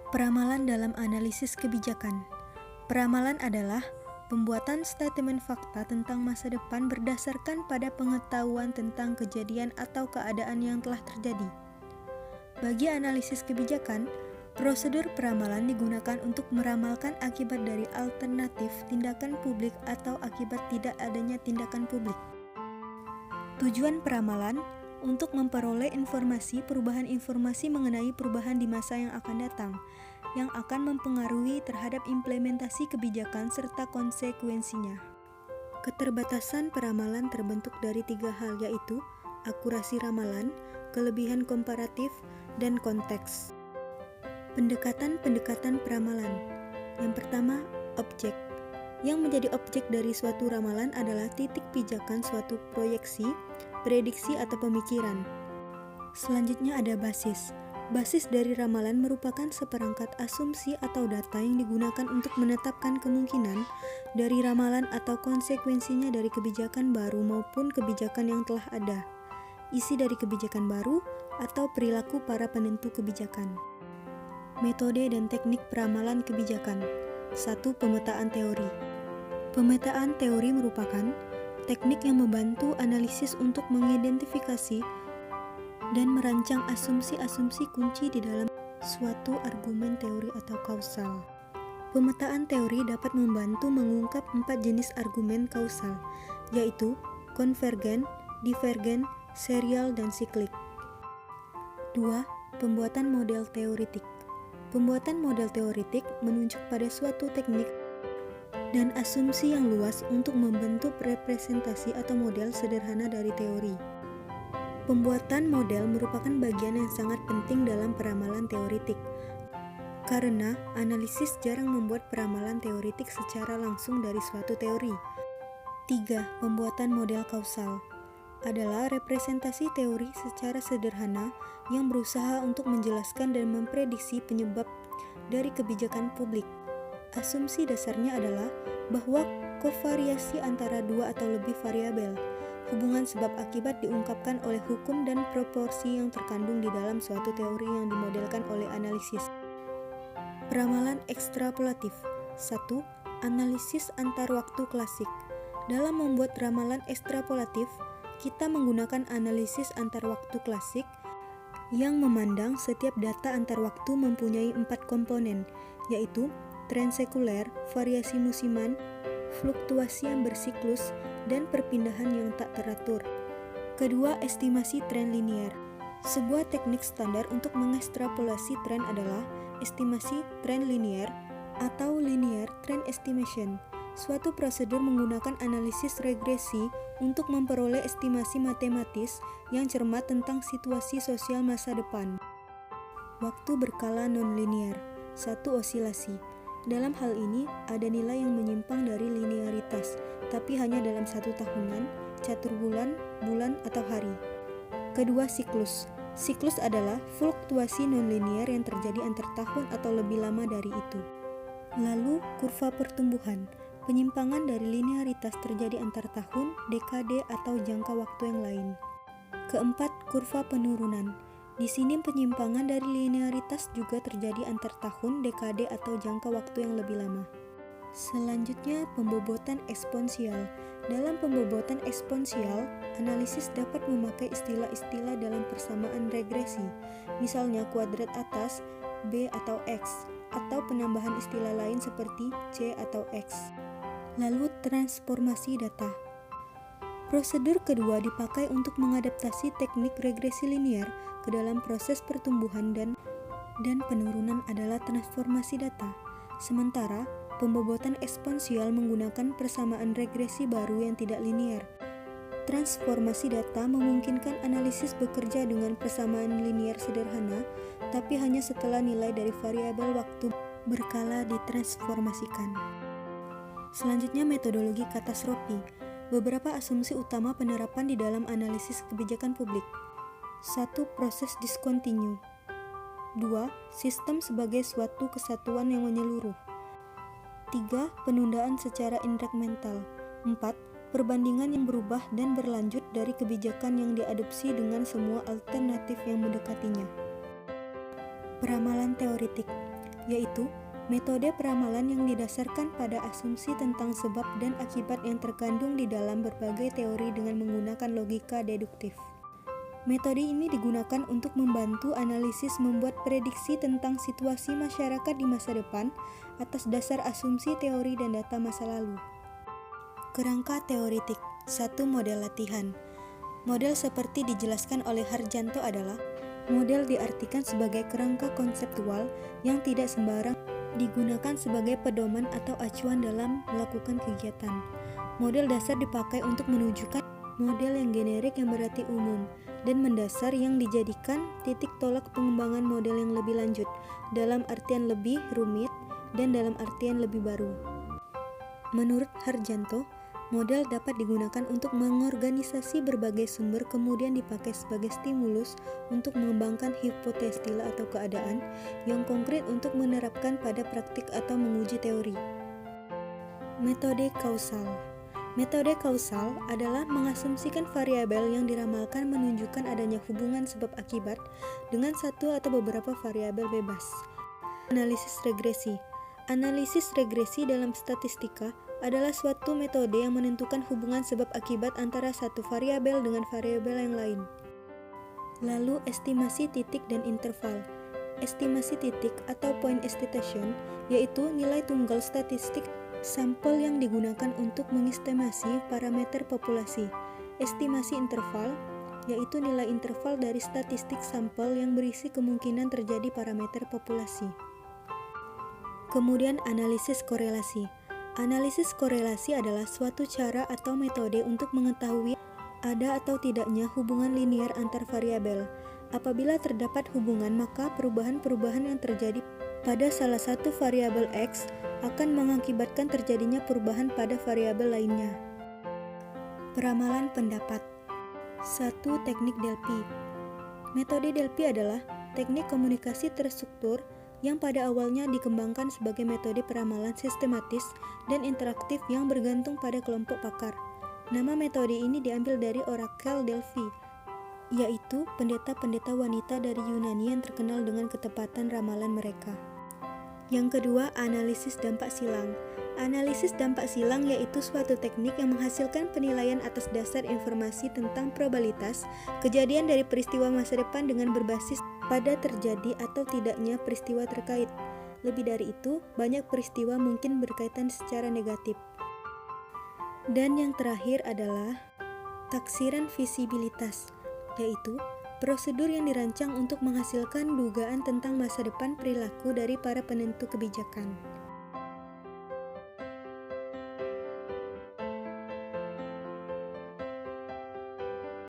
Peramalan dalam analisis kebijakan. Peramalan adalah pembuatan statement fakta tentang masa depan berdasarkan pada pengetahuan tentang kejadian atau keadaan yang telah terjadi. Bagi analisis kebijakan, prosedur peramalan digunakan untuk meramalkan akibat dari alternatif tindakan publik atau akibat tidak adanya tindakan publik. Tujuan peramalan untuk memperoleh informasi perubahan informasi mengenai perubahan di masa yang akan datang, yang akan mempengaruhi terhadap implementasi kebijakan serta konsekuensinya. Keterbatasan peramalan terbentuk dari 3 hal, yaitu akurasi ramalan, kelebihan komparatif, dan konteks. Pendekatan-pendekatan peramalan. Yang pertama, objek. Yang menjadi objek dari suatu ramalan adalah titik pijakan suatu proyeksi, prediksi atau pemikiran. Selanjutnya ada basis. Basis dari ramalan merupakan seperangkat asumsi atau data yang digunakan untuk menetapkan kemungkinan dari ramalan atau konsekuensinya dari kebijakan baru maupun kebijakan yang telah ada, isi dari kebijakan baru, atau perilaku para penentu kebijakan. Metode dan teknik peramalan kebijakan. 1. Pemetaan teori. Pemetaan teori merupakan teknik yang membantu analisis untuk mengidentifikasi dan merancang asumsi-asumsi kunci di dalam suatu argumen teori atau kausal. Pemetaan teori dapat membantu mengungkap 4 jenis argumen kausal, yaitu konvergen, divergen, serial, dan siklik. 2. Pembuatan model teoritik. Pembuatan model teoritik menunjuk pada suatu teknik dan asumsi yang luas untuk membentuk representasi atau model sederhana dari teori. Pembuatan model merupakan bagian yang sangat penting dalam peramalan teoritik, karena analisis jarang membuat peramalan teoritik secara langsung dari suatu teori. 3. Pembuatan model kausal adalah representasi teori secara sederhana yang berusaha untuk menjelaskan dan memprediksi penyebab dari kebijakan publik. Asumsi dasarnya adalah bahwa kovariasi antara 2 atau lebih variabel. Hubungan sebab akibat diungkapkan oleh hukum dan proporsi yang terkandung di dalam suatu teori yang dimodelkan oleh analisis. Peramalan ekstrapolatif. 1. Analisis antar waktu klasik. Dalam membuat ramalan ekstrapolatif, kita menggunakan analisis antar waktu klasik yang memandang setiap data antar waktu mempunyai 4 komponen, yaitu tren sekuler, variasi musiman, fluktuasi yang bersiklus, dan perpindahan yang tak teratur. Kedua, estimasi tren linier. Sebuah teknik standar untuk mengekstrapolasi tren adalah estimasi tren linier atau linear trend estimation. Suatu prosedur menggunakan analisis regresi untuk memperoleh estimasi matematis yang cermat tentang situasi sosial masa depan. Waktu berkala nonlinear. 1. Osilasi. Dalam hal ini, ada nilai yang menyimpang dari linearitas, tapi hanya dalam 1 tahunan, catur bulan, bulan, atau hari. Kedua, siklus. Siklus adalah fluktuasi nonlinear yang terjadi antar tahun atau lebih lama dari itu. Lalu, kurva pertumbuhan. Penyimpangan dari linearitas terjadi antar tahun, dekade, atau jangka waktu yang lain. Keempat, kurva penurunan. Di sini penyimpangan dari linearitas juga terjadi antar tahun, dekade, atau jangka waktu yang lebih lama. Selanjutnya, pembobotan eksponensial. Dalam pembobotan eksponensial, analisis dapat memakai istilah-istilah dalam persamaan regresi, misalnya kuadrat atas, B atau X, atau penambahan istilah lain seperti C atau X. Lalu, transformasi data. Prosedur kedua dipakai untuk mengadaptasi teknik regresi linear ke dalam proses pertumbuhan dan penurunan adalah transformasi data. Sementara, pembobotan eksponensial menggunakan persamaan regresi baru yang tidak linear. Transformasi data memungkinkan analisis bekerja dengan persamaan linear sederhana, tapi hanya setelah nilai dari variabel waktu berkala ditransformasikan. Selanjutnya, metodologi katastrofi. Beberapa asumsi utama penerapan di dalam analisis kebijakan publik. 1. Proses diskontinu. 2. Sistem sebagai suatu kesatuan yang menyeluruh. 3. Penundaan secara inkremental. 4. Perbandingan yang berubah dan berlanjut dari kebijakan yang diadopsi dengan semua alternatif yang mendekatinya. Peramalan teoritik. yaitu metode peramalan yang didasarkan pada asumsi tentang sebab dan akibat yang terkandung di dalam berbagai teori dengan menggunakan logika deduktif. Metode ini digunakan untuk membantu analisis membuat prediksi tentang situasi masyarakat di masa depan atas dasar asumsi teori dan data masa lalu. Kerangka teoritik, satu model latihan. Model seperti dijelaskan oleh Harjanto adalah model diartikan sebagai kerangka konseptual yang tidak sembarang digunakan sebagai pedoman atau acuan dalam melakukan kegiatan. Model dasar dipakai untuk menunjukkan model yang generik yang berarti umum, dan mendasar yang dijadikan titik tolak pengembangan model yang lebih lanjut, dalam artian lebih rumit dan dalam artian lebih baru. Menurut Harjanto, model dapat digunakan untuk mengorganisasi berbagai sumber kemudian dipakai sebagai stimulus untuk mengembangkan hipotestila atau keadaan yang konkret untuk menerapkan pada praktik atau menguji teori. Metode kausal. Metode kausal adalah mengasumsikan variabel yang diramalkan menunjukkan adanya hubungan sebab akibat dengan satu atau beberapa variabel bebas. Analisis regresi. Analisis regresi dalam statistika adalah suatu metode yang menentukan hubungan sebab akibat antara satu variabel dengan variabel yang lain. Lalu estimasi titik dan interval. Estimasi titik atau point estimation yaitu nilai tunggal statistik sampel yang digunakan untuk mengestimasi parameter populasi. Estimasi interval yaitu nilai interval dari statistik sampel yang berisi kemungkinan terjadi parameter populasi. Kemudian analisis korelasi. Analisis korelasi adalah suatu cara atau metode untuk mengetahui ada atau tidaknya hubungan linear antar variabel. Apabila terdapat hubungan, maka perubahan-perubahan yang terjadi pada salah satu variabel X akan mengakibatkan terjadinya perubahan pada variabel lainnya. Peramalan pendapat. 1. Teknik Delphi. Metode Delphi adalah teknik komunikasi terstruktur yang pada awalnya dikembangkan sebagai metode peramalan sistematis dan interaktif yang bergantung pada kelompok pakar. Nama metode ini diambil dari Oracle Delphi, yaitu pendeta-pendeta wanita dari Yunani yang terkenal dengan ketepatan ramalan mereka. Yang kedua, analisis dampak silang. Analisis dampak silang yaitu suatu teknik yang menghasilkan penilaian atas dasar informasi tentang probabilitas kejadian dari peristiwa masa depan dengan berbasis pada terjadi atau tidaknya peristiwa terkait. Lebih dari itu, banyak peristiwa mungkin berkaitan secara negatif. Dan yang terakhir adalah taksiran visibilitas, yaitu prosedur yang dirancang untuk menghasilkan dugaan tentang masa depan perilaku dari para penentu kebijakan.